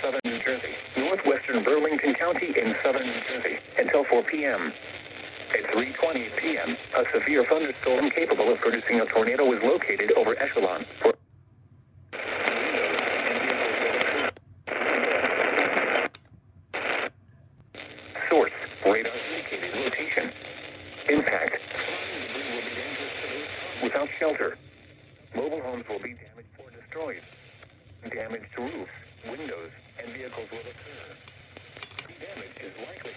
southern New Jersey, northwestern Burlington County in southern New Jersey, until 4 p.m. At 3:20 p.m., a severe thunderstorm capable of producing a tornado was located over Echelon. Source, radar indicated location. Impact, will be dangerous to those without shelter. Mobile homes will be damaged or destroyed. Damage to roofs, windows, and vehicles will occur. Damage is likely.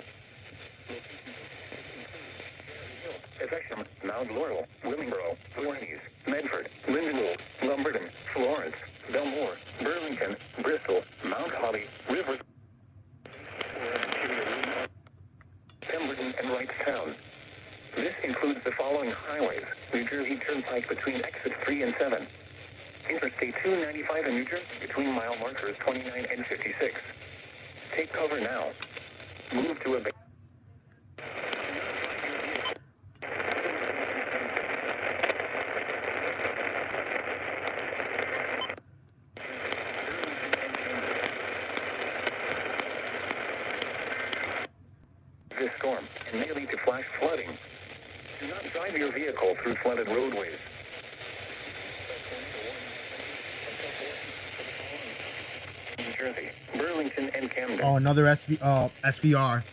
Effectum, Mount Laurel, Willingboro, Voorhees, Medford, Lindenwood, Lumberton, Florence, Belmore, Burlington, Bristol, Mount Holly, River, Pemberton, and Wrightstown. This includes the following highways: New Jersey Turnpike between exits 3 and 7. Interstate 295 in New Jersey between mile markers 29 and 56. Take cover now. Move to a base. This storm and may lead to flash flooding. Do not drive your vehicle through flooded roadways. New Jersey, Burlington, and Camden. Oh, another SVR.